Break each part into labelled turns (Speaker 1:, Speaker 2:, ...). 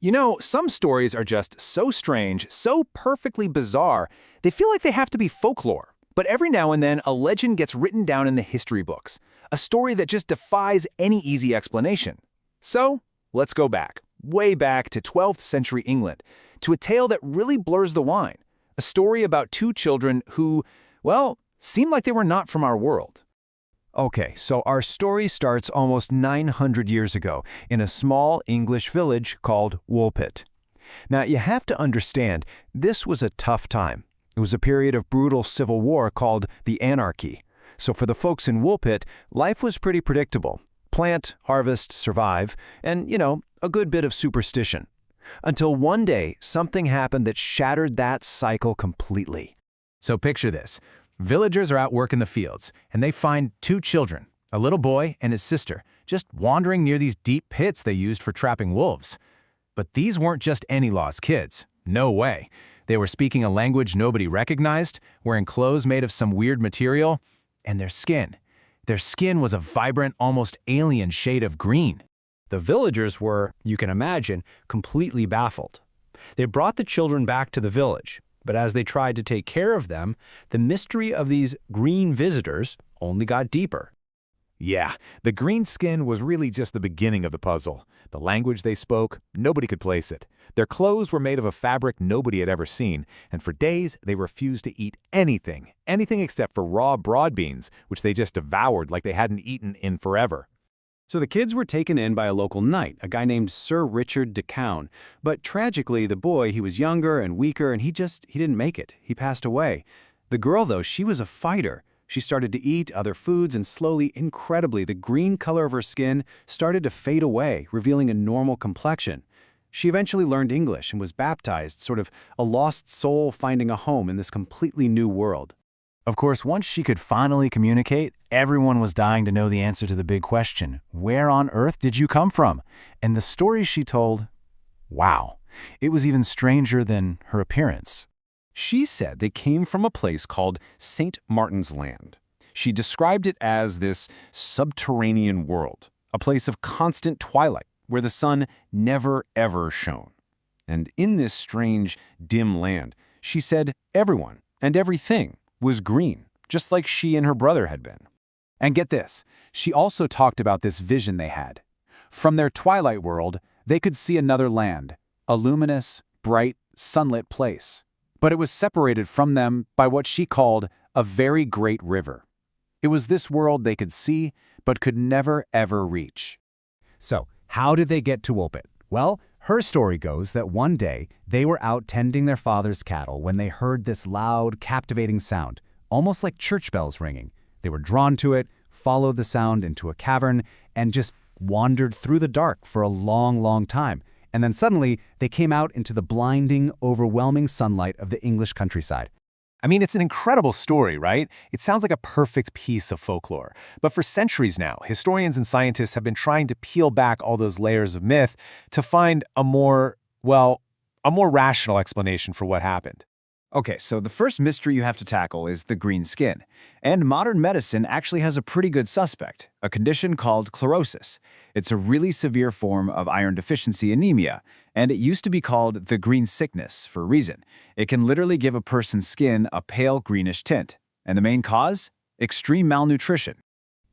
Speaker 1: You know, some stories are just so strange, so perfectly bizarre, they feel like they have to be folklore. But every now and then, a legend gets written down in the history books, a story that just defies any easy explanation. So, let's go back, way back to 12th century England, to a tale that really blurs the line, a story about two children who, well, seemed like they were not from our world. Okay, so our story starts almost 900 years ago in a small English village called Woolpit. Now, you have to understand, this was a tough time. It was a period of brutal civil war called the Anarchy. So for the folks in Woolpit, life was pretty predictable. Plant, harvest, survive, and, a good bit of superstition. Until one day, something happened that shattered that cycle completely. So picture this. Villagers are out working the fields, and they find two children, a little boy and his sister, just wandering near these deep pits they used for trapping wolves. But these weren't just any lost kids. No way. They were speaking a language nobody recognized, wearing clothes made of some weird material, and their skin was a vibrant, almost alien shade of green. The villagers were, you can imagine, completely baffled. They brought the children back to the village. But as they tried to take care of them, the mystery of these green visitors only got deeper.
Speaker 2: Yeah, the green skin was really just the beginning of the puzzle. The language they spoke, nobody could place it. Their clothes were made of a fabric nobody had ever seen, and for days they refused to eat anything except for raw broad beans, which they just devoured like they hadn't eaten in forever.
Speaker 3: So the kids were taken in by a local knight, a guy named Sir Richard de Calne. But tragically, the boy, he was younger and weaker, and he didn't make it. He passed away. The girl, though, she was a fighter. She started to eat other foods, and slowly, incredibly, the green color of her skin started to fade away, revealing a normal complexion. She eventually learned English and was baptized, sort of a lost soul finding a home in this completely new world.
Speaker 1: Of course, once she could finally communicate, everyone was dying to know the answer to the big question, where on earth did you come from? And the story she told, wow, it was even stranger than her appearance.
Speaker 4: She said they came from a place called St. Martin's Land. She described it as this subterranean world, a place of constant twilight where the sun never ever shone. And in this strange, dim land, she said everyone and everything was green, just like she and her brother had been. And get this, she also talked about this vision they had. From their twilight world, they could see another land, a luminous, bright, sunlit place. But it was separated from them by what she called a very great river. It was this world they could see, but could never ever reach.
Speaker 3: So, how did they get to Woolpit? Well, her story goes that one day they were out tending their father's cattle when they heard this loud, captivating sound, almost like church bells ringing. They were drawn to it, followed the sound into a cavern, and just wandered through the dark for a long, long time. And then suddenly, they came out into the blinding, overwhelming sunlight of the English countryside.
Speaker 1: I mean, it's an incredible story, right? It sounds like a perfect piece of folklore. But for centuries now, historians and scientists have been trying to peel back all those layers of myth to find a more rational explanation for what happened. Okay, so the first mystery you have to tackle is the green skin. And modern medicine actually has a pretty good suspect, a condition called chlorosis. It's a really severe form of iron deficiency anemia, and it used to be called the green sickness for a reason. It can literally give a person's skin a pale greenish tint. And the main cause? Extreme malnutrition.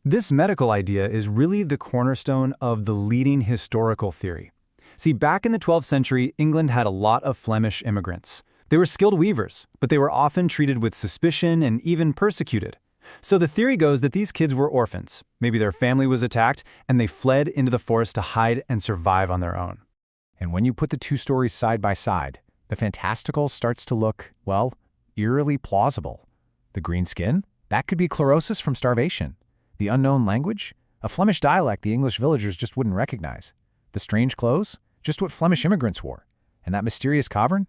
Speaker 3: This medical idea is really the cornerstone of the leading historical theory. See, back in the 12th century, England had a lot of Flemish immigrants. They were skilled weavers, but they were often treated with suspicion and even persecuted. So the theory goes that these kids were orphans. Maybe their family was attacked, and they fled into the forest to hide and survive on their own.
Speaker 1: And when you put the two stories side by side, the fantastical starts to look, well, eerily plausible. The green skin? That could be chlorosis from starvation. The unknown language? A Flemish dialect the English villagers just wouldn't recognize. The strange clothes? Just what Flemish immigrants wore. And that mysterious cavern?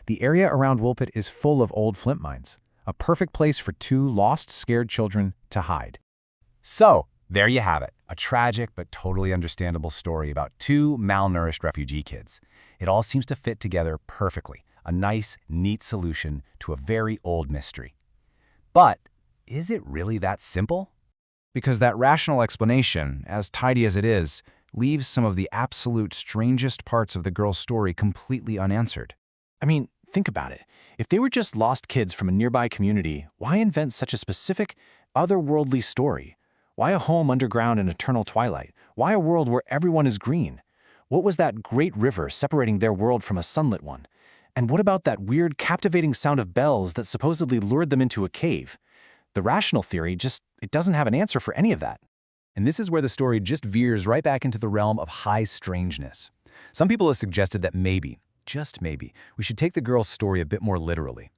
Speaker 1: The area around Woolpit is full of old flint mines, a perfect place for two lost, scared children to hide.
Speaker 3: So, there you have it, a tragic but totally understandable story about two malnourished refugee kids. It all seems to fit together perfectly, a nice, neat solution to a very old mystery. But is it really that simple?
Speaker 1: Because that rational explanation, as tidy as it is,
Speaker 5: leaves some of the absolute strangest parts of the girl's story completely unanswered.
Speaker 1: I mean, think about it. If they were just lost kids from a nearby community, why invent such a specific, otherworldly story? Why a home underground in eternal twilight? Why a world where everyone is green? What was that great river separating their world from a sunlit one? And what about that weird, captivating sound of bells that supposedly lured them into a cave? The rational theory it doesn't have an answer for any of that.
Speaker 2: And this is where the story just veers right back into the realm of high strangeness. Some people have suggested that maybe, just maybe, we should take the girl's story a bit more literally.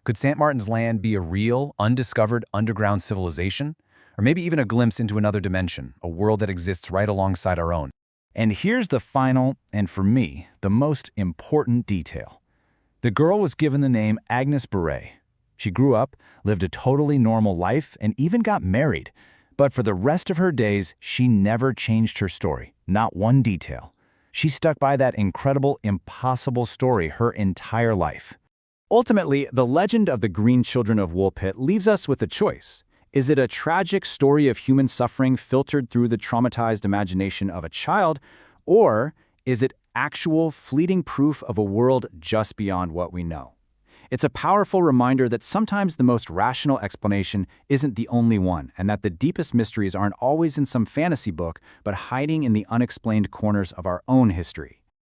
Speaker 2: Could St. Martin's Land be a real, undiscovered underground civilization? Or maybe even a glimpse into another dimension, a world that exists right alongside our own? And here's the final, and for me, the most important detail. The girl was given the name Agnes Beret. She grew up, lived a totally normal life, and even got married. But for the rest of her days, she never changed her story, not one detail. She stuck by that incredible, impossible story her entire life.
Speaker 1: Ultimately, the legend of the Green Children of Woolpit leaves us with a choice. Is it a tragic story of human suffering filtered through the traumatized imagination of a child, or is it actual, fleeting proof of a world just beyond what we know? It's a powerful reminder that sometimes the most rational explanation isn't the only one, and that the deepest mysteries aren't always in some fantasy book, but hiding in the unexplained corners of our own history.